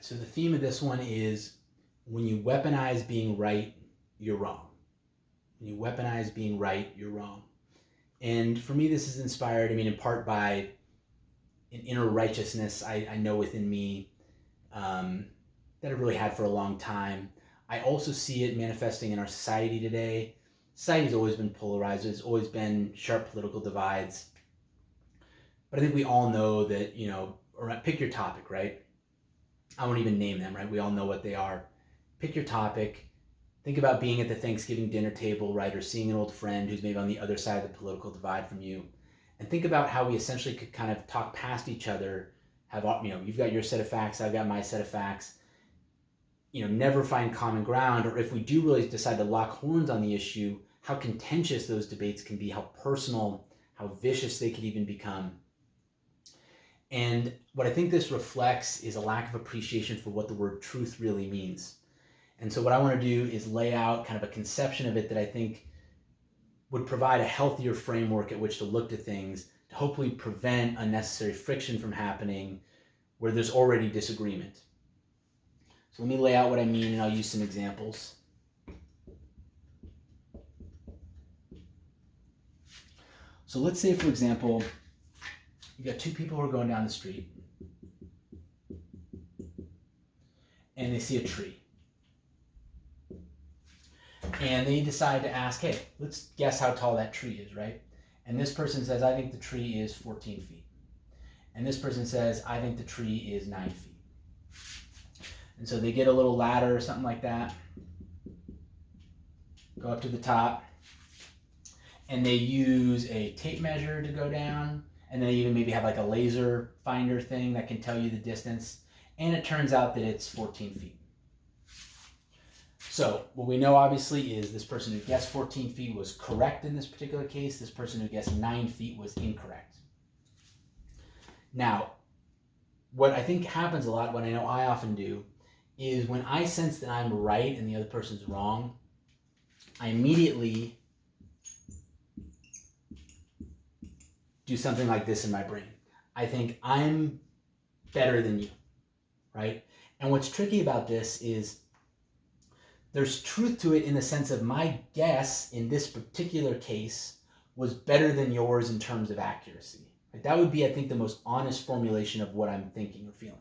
so the theme of this one is when you weaponize being right, you're wrong. When you weaponize being right, you're wrong. And for me, this is inspired, in part by an inner righteousness I know within me that I've really had for a long time. I also see it manifesting in our society today. Society's always been polarized. There's always been sharp political divides. But I think we all know that, or pick your topic, right? I won't even name them, right? We all know what they are. Pick your topic. Think about being at the Thanksgiving dinner table, right? Or seeing an old friend who's maybe on the other side of the political divide from you. And think about how we essentially could kind of talk past each other. You've got your set of facts, I've got my set of facts. Never find common ground. Or if we do really decide to lock horns on the issue, how contentious those debates can be, how personal, how vicious they could even become. And what I think this reflects is a lack of appreciation for what the word truth really means. And so what I want to do is lay out kind of a conception of it that I think would provide a healthier framework at which to look to things, to hopefully prevent unnecessary friction from happening where there's already disagreement. So let me lay out what I mean, and I'll use some examples. So let's say, for example, you got two people who are going down the street and they see a tree. And they decide to ask, hey, let's guess how tall that tree is, right? And this person says, I think the tree is 14 feet. And this person says, I think the tree is 9 feet. And so they get a little ladder or something like that, go up to the top, and they use a tape measure to go down, and they even maybe have like a laser finder thing that can tell you the distance, and it turns out that it's 14 feet. So what we know obviously is this person who guessed 14 feet was correct in this particular case. This person who guessed 9 feet was incorrect. Now, what I think happens a lot, what I know I often do, is when I sense that I'm right and the other person's wrong, I immediately do something like this in my brain. I think I'm better than you, right? And what's tricky about this is there's truth to it in the sense of my guess in this particular case was better than yours in terms of accuracy. Right? That would be, I think, the most honest formulation of what I'm thinking or feeling.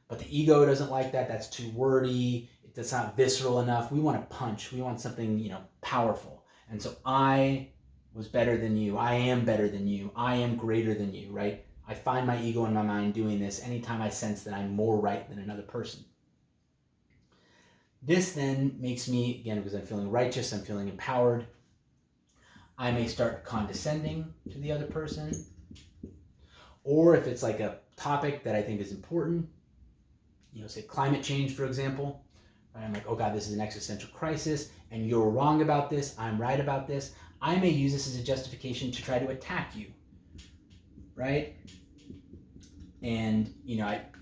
But the ego doesn't like that. That's too wordy. That's not visceral enough. We want to punch. We want something, powerful. And so I was better than you. I am better than you. I am greater than you, right? I find my ego in my mind doing this anytime I sense that I'm more right than another person. This then makes me, again, because I'm feeling righteous, I'm feeling empowered, I may start condescending to the other person. Or if it's like a topic that I think is important, say climate change, for example, right? I'm like, oh God, this is an existential crisis, and you're wrong about this, I'm right about this. I may use this as a justification to try to attack you, right? And,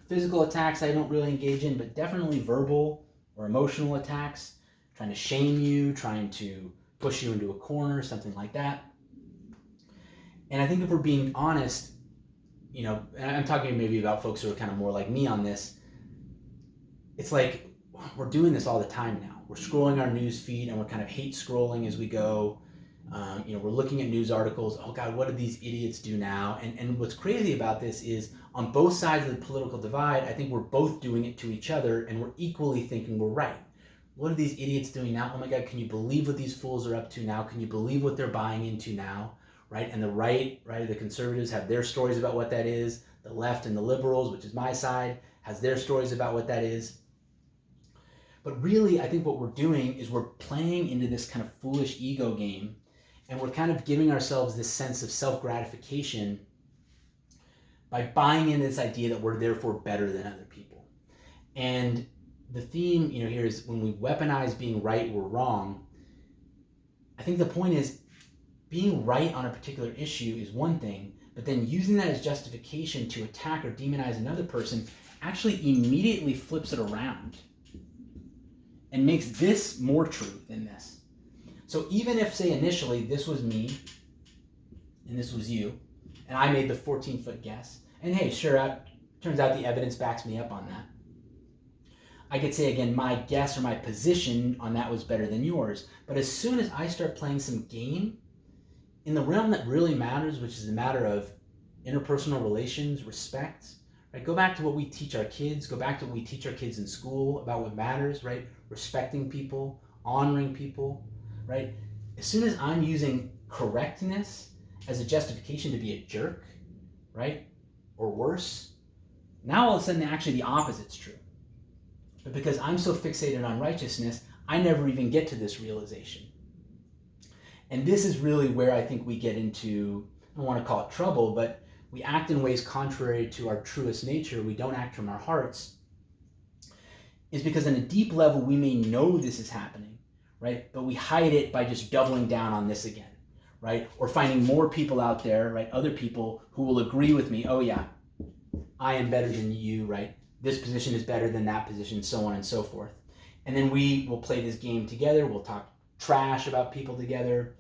physical attacks I don't really engage in, but definitely verbal or emotional attacks, trying to shame you, trying to push you into a corner, something like that. And I think if we're being honest, and I'm talking maybe about folks who are kind of more like me on this, it's like we're doing this all the time now. We're scrolling our news feed and we're kind of hate scrolling as we go. We're looking at news articles. Oh God, what do these idiots do now? And what's crazy about this is on both sides of the political divide, I think we're both doing it to each other and we're equally thinking we're right. What are these idiots doing now? Oh my God, can you believe what these fools are up to now? Can you believe what they're buying into now? Right? And the right, the conservatives have their stories about what that is. The left and the liberals, which is my side, has their stories about what that is. But really, I think what we're doing is we're playing into this kind of foolish ego game, and we're kind of giving ourselves this sense of self-gratification by buying into this idea that we're therefore better than other people. And the theme, here is when we weaponize being right, we're wrong. I think the point is being right on a particular issue is one thing, but then using that as justification to attack or demonize another person actually immediately flips it around and makes this more true than this. So even if, say, initially this was me and this was you, and I made the 14-foot guess, and hey, sure, turns out the evidence backs me up on that. I could say again, my guess or my position on that was better than yours. But as soon as I start playing some game in the realm that really matters, which is a matter of interpersonal relations, respect, right? Go back to what we teach our kids, go back to what we teach our kids in school about what matters, right? Respecting people, honoring people, right? As soon as I'm using correctness as a justification to be a jerk, right? Or worse, now all of a sudden actually the opposite's true. But because I'm so fixated on righteousness, I never even get to this realization. And this is really where I think we get into, I don't want to call it trouble, but we act in ways contrary to our truest nature. We don't act from our hearts. Is because on a deep level, we may know this is happening, right? But we hide it by just doubling down on this again, right? Or finding more people out there, right? Other people who will agree with me. Oh yeah, I am better than you, right? This position is better than that position, so on and so forth. And then we will play this game together. We'll talk trash about people together,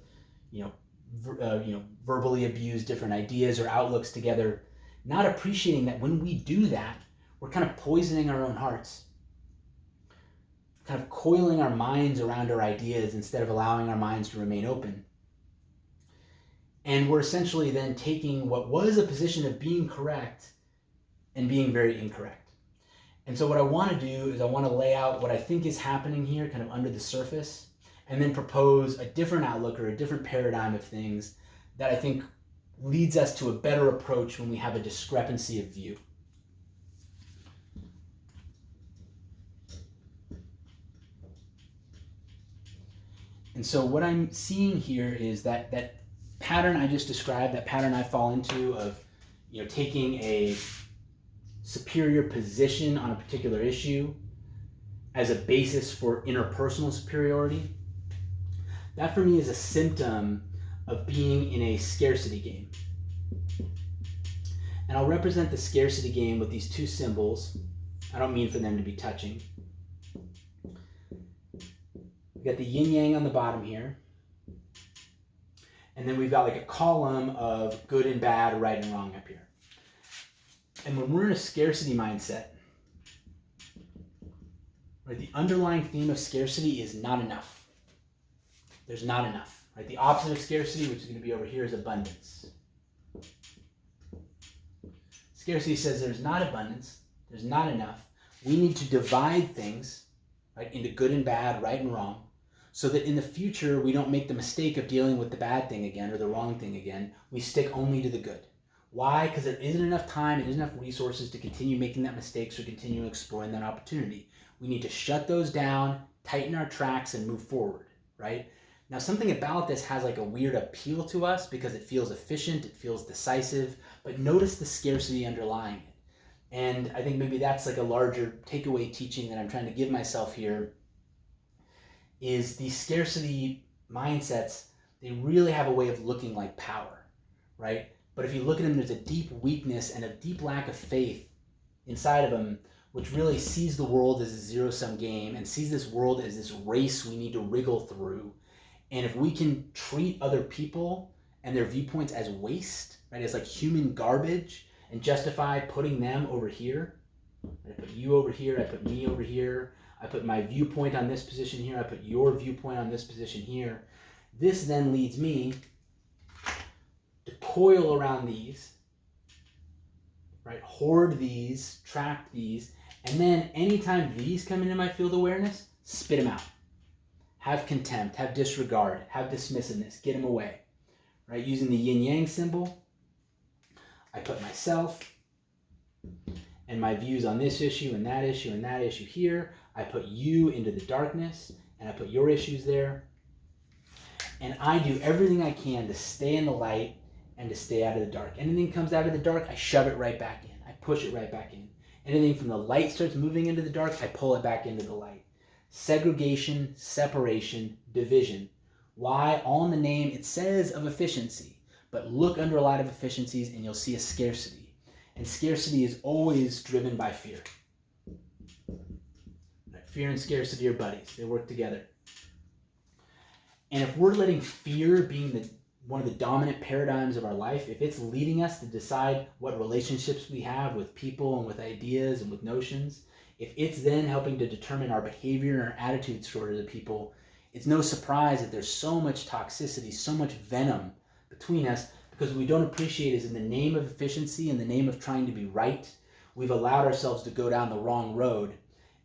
verbally abuse different ideas or outlooks together, not appreciating that when we do that, we're kind of poisoning our own hearts, kind of coiling our minds around our ideas instead of allowing our minds to remain open. And we're essentially then taking what was a position of being correct and being very incorrect. And so what I want to do is I want to lay out what I think is happening here kind of under the surface, and then propose a different outlook or a different paradigm of things that I think leads us to a better approach when we have a discrepancy of view. And so what I'm seeing here is that pattern I just described, that pattern I fall into of taking a superior position on a particular issue as a basis for interpersonal superiority. That for me is a symptom of being in a scarcity game. And I'll represent the scarcity game with these two symbols. I don't mean for them to be touching. We've got the yin-yang on the bottom here. And then we've got like a column of good and bad, right and wrong up here. And when we're in a scarcity mindset, right, the underlying theme of scarcity is not enough. There's not enough. Right? The opposite of scarcity, which is going to be over here, is abundance. Scarcity says there's not abundance, there's not enough. We need to divide things, right, into good and bad, right and wrong, so that in the future we don't make the mistake of dealing with the bad thing again or the wrong thing again. We stick only to the good. Why? Because there isn't enough time, there isn't enough resources to continue making that mistakes or continue exploring that opportunity. We need to shut those down, tighten our tracks, and move forward, right? Now, something about this has like a weird appeal to us because it feels efficient, it feels decisive, but notice the scarcity underlying it. And I think maybe that's like a larger takeaway teaching that I'm trying to give myself here, is these scarcity mindsets, they really have a way of looking like power, right? But if you look at them, there's a deep weakness and a deep lack of faith inside of them, which really sees the world as a zero-sum game and sees this world as this race we need to wriggle through. And if we can treat other people and their viewpoints as waste, right, as like human garbage, and justify putting them over here, I put you over here, I put me over here, I put my viewpoint on this position here, I put your viewpoint on this position here, this then leads me to coil around these, right? Hoard these, track these, and then anytime these come into my field awareness, spit them out. Have contempt, have disregard, have dismissiveness, get them away, right? Using the yin-yang symbol, I put myself and my views on this issue and that issue and that issue here. I put you into the darkness and I put your issues there. And I do everything I can to stay in the light and to stay out of the dark. Anything comes out of the dark, I shove it right back in. I push it right back in. Anything from the light starts moving into the dark, I pull it back into the light. Segregation, separation, division. Why? All in the name, it says, of efficiency. But look under a lot of efficiencies and you'll see a scarcity. And scarcity is always driven by fear. Fear and scarcity are buddies. They work together. And if we're letting fear being one of the dominant paradigms of our life, if it's leading us to decide what relationships we have with people and with ideas and with notions, if it's then helping to determine our behavior and our attitudes toward other people, it's no surprise that there's so much toxicity, so much venom between us, because what we don't appreciate is in the name of efficiency, in the name of trying to be right, we've allowed ourselves to go down the wrong road.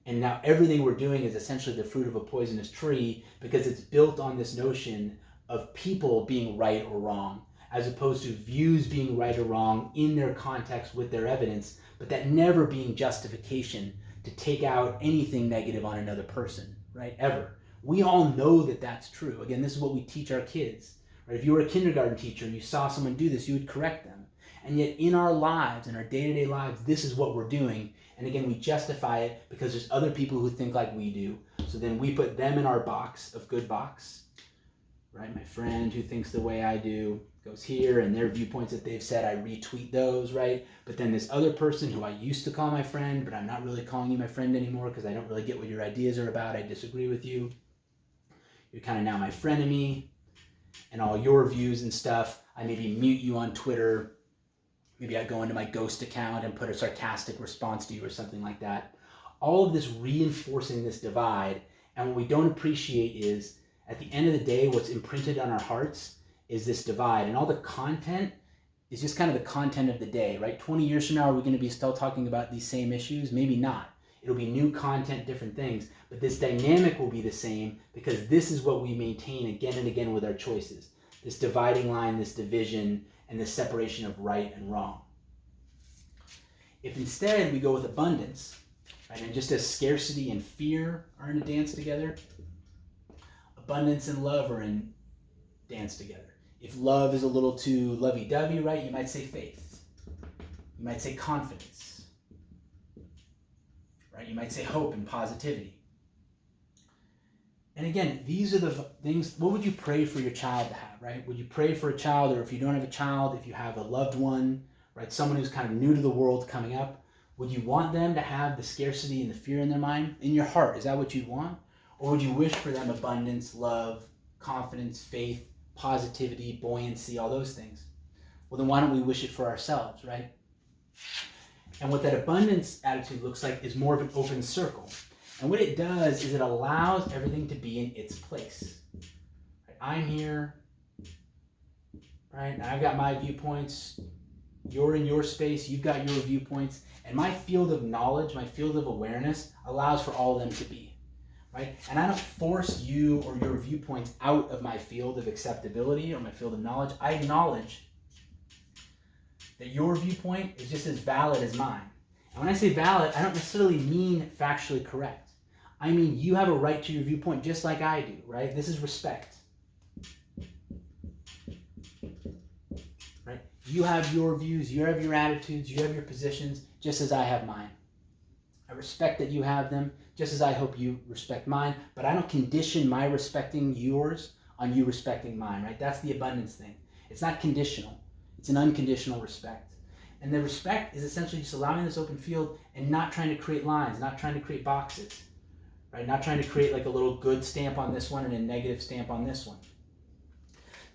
And now everything we're doing is essentially the fruit of a poisonous tree, because it's built on this notion of people being right or wrong, as opposed to views being right or wrong in their context with their evidence, but that never being justification to take out anything negative on another person, right? Ever. We all know that that's true. Again, this is what we teach our kids, right? If you were a kindergarten teacher and you saw someone do this, you would correct them. And yet in our lives, in our day-to-day lives, this is what we're doing. And again, we justify it because there's other people who think like we do. So then we put them in our box of good box, right? My friend who thinks the way I do goes here, and their viewpoints that they've said, I retweet those, right? But then this other person who I used to call my friend, but I'm not really calling you my friend anymore because I don't really get what your ideas are about. I disagree with you. You're kind of now my frenemy, and all your views and stuff, I maybe mute you on Twitter. Maybe I go into my ghost account and put a sarcastic response to you or something like that. All of this reinforcing this divide, and what we don't appreciate is, at the end of the day, what's imprinted on our hearts is this divide, and all the content is just kind of the content of the day, right? 20 years from now, are we going to be still talking about these same issues? Maybe not. It'll be new content, different things, but this dynamic will be the same, because this is what we maintain again and again with our choices. This dividing line, this division, and this separation of right and wrong. If instead we go with abundance, right, and just as scarcity and fear are in a dance together, abundance and love are in dance together. If love is a little too lovey-dovey, right, you might say faith. You might say confidence. Right? You might say hope and positivity. And again, these are the things, what would you pray for your child to have, right? Would you pray for a child, or if you don't have a child, if you have a loved one, right, someone who's kind of new to the world coming up, would you want them to have the scarcity and the fear in their mind, in your heart? Is that what you'd want? Or would you wish for them abundance, love, confidence, faith, positivity, buoyancy, all those things? Well, then why don't we wish it for ourselves, right? And what that abundance attitude looks like is more of an open circle. And what it does is it allows everything to be in its place. Right? I'm here, right? And I've got my viewpoints. You're in your space. You've got your viewpoints. And my field of knowledge, my field of awareness allows for all of them to be. Right? And I don't force you or your viewpoints out of my field of acceptability or my field of knowledge. I acknowledge that your viewpoint is just as valid as mine. And when I say valid, I don't necessarily mean factually correct. I mean you have a right to your viewpoint just like I do, right? This is respect. Right? You have your views, you have your attitudes, you have your positions, just as I have mine. I respect that you have them, just as I hope you respect mine, but I don't condition my respecting yours on you respecting mine, right? That's the abundance thing. It's not conditional. It's an unconditional respect. And the respect is essentially just allowing this open field and not trying to create lines, not trying to create boxes, right? Not trying to create like a little good stamp on this one and a negative stamp on this one.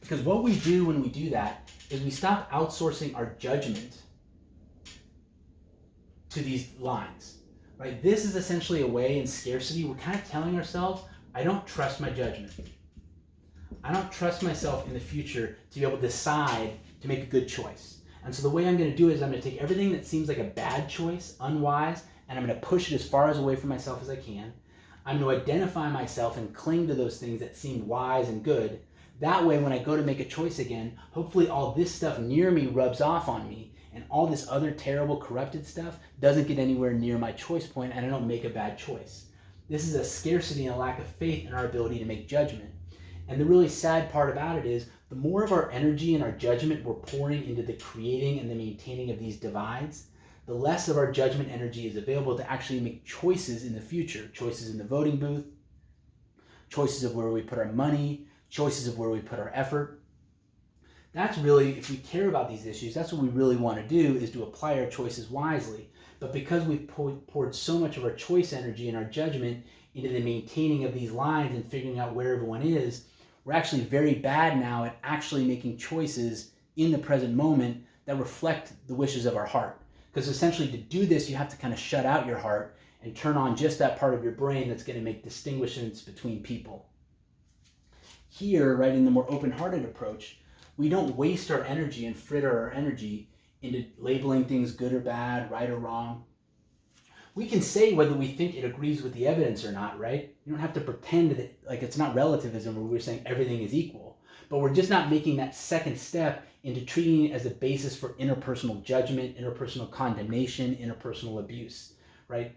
Because what we do when we do that is we stop outsourcing our judgment to these lines. Right? This is essentially a way in scarcity, we're kind of telling ourselves, I don't trust my judgment. I don't trust myself in the future to be able to decide to make a good choice. And so the way I'm going to do it is I'm going to take everything that seems like a bad choice, unwise, and I'm going to push it as far away from myself as I can. I'm going to identify myself and cling to those things that seem wise and good. That way, when I go to make a choice again, hopefully all this stuff near me rubs off on me, and all this other terrible, corrupted stuff doesn't get anywhere near my choice point, and I don't make a bad choice. This is a scarcity and a lack of faith in our ability to make judgment. And the really sad part about it is, the more of our energy and our judgment we're pouring into the creating and the maintaining of these divides, the less of our judgment energy is available to actually make choices in the future. Choices in the voting booth, choices of where we put our money, choices of where we put our effort. That's really, if we care about these issues, that's what we really want to do, is to apply our choices wisely. But because we've poured so much of our choice energy and our judgment into the maintaining of these lines and figuring out where everyone is, we're actually very bad now at actually making choices in the present moment that reflect the wishes of our heart. Because essentially to do this, you have to kind of shut out your heart and turn on just that part of your brain that's going to make distinctions between people. Here, right, in the more open-hearted approach, we don't waste our energy and fritter our energy into labeling things good or bad, right or wrong. We can say whether we think it agrees with the evidence or not, right? You don't have to pretend that, like, it's not relativism where we're saying everything is equal, but we're just not making that second step into treating it as a basis for interpersonal judgment, interpersonal condemnation, interpersonal abuse, right?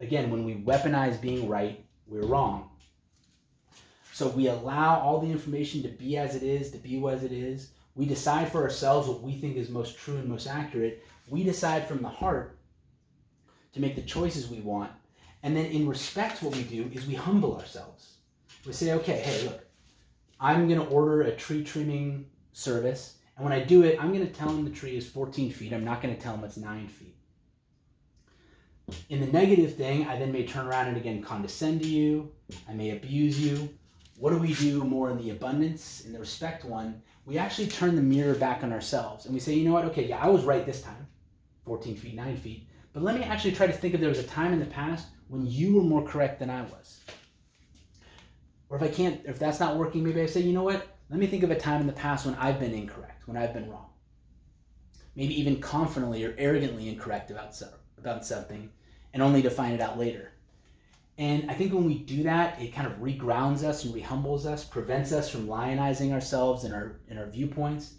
Again, when we weaponize being right, we're wrong. So we allow all the information to be as it is, to be as it is. We decide for ourselves what we think is most true and most accurate. We decide from the heart to make the choices we want. And then in respect, what we do is we humble ourselves. We say, okay, hey, look, I'm going to order a tree trimming service. And when I do it, I'm going to tell him the tree is 14 feet. I'm not going to tell him it's 9 feet. In the negative thing, I then may turn around and again condescend to you. I may abuse you. What do we do more in the abundance, in the respect one? We actually turn the mirror back on ourselves and we say, you know what? Okay, yeah, I was right this time, 14 feet, 9 feet. But let me actually try to think if there was a time in the past when you were more correct than I was. Or if that's not working, maybe I say, you know what? Let me think of a time in the past when I've been incorrect, when I've been wrong. Maybe even confidently or arrogantly incorrect about something, and only to find it out later. And I think when we do that, it kind of regrounds us and rehumbles us, prevents us from lionizing ourselves and our viewpoints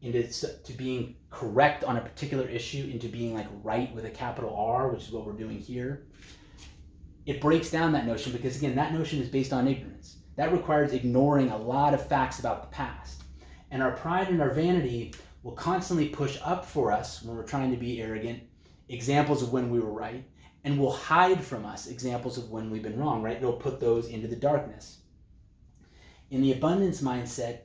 into being correct on a particular issue, into being like right with a capital R, which is what we're doing here. It breaks down that notion because, again, that notion is based on ignorance. That requires ignoring a lot of facts about the past. And our pride and our vanity will constantly push up for us when we're trying to be arrogant examples of when we were right, and will hide from us examples of when we've been wrong, right? It'll put those into the darkness. In the abundance mindset,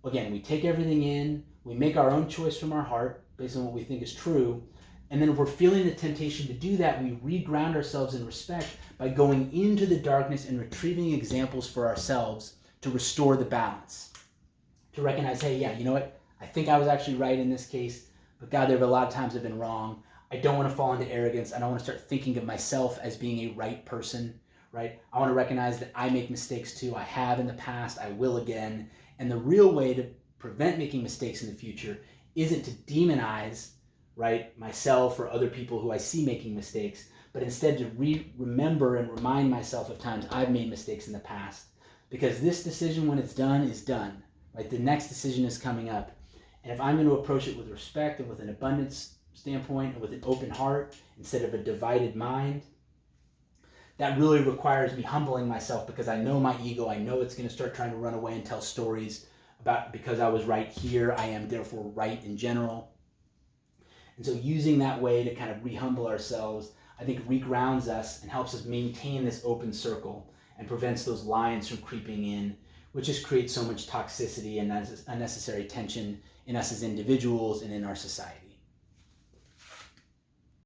again, we take everything in, we make our own choice from our heart based on what we think is true, and then if we're feeling the temptation to do that, we reground ourselves in respect by going into the darkness and retrieving examples for ourselves to restore the balance. To recognize, hey, yeah, you know what? I think I was actually right in this case, but God, there have been a lot of times I've been wrong. I don't want to fall into arrogance. I don't want to start thinking of myself as being a right person, right? I want to recognize that I make mistakes too. I have in the past. I will again. And the real way to prevent making mistakes in the future isn't to demonize, right, myself or other people who I see making mistakes, but instead to remember and remind myself of times I've made mistakes in the past. Because this decision, when it's done, is done, right? The next decision is coming up. And if I'm going to approach it with respect and with an abundance standpoint and with an open heart instead of a divided mind, that really requires me humbling myself because I know my ego. I know it's going to start trying to run away and tell stories about because I was right here, I am therefore right in general. And so using that way to kind of rehumble ourselves, I think regrounds us and helps us maintain this open circle and prevents those lines from creeping in, which just creates so much toxicity and unnecessary tension in us as individuals and in our society.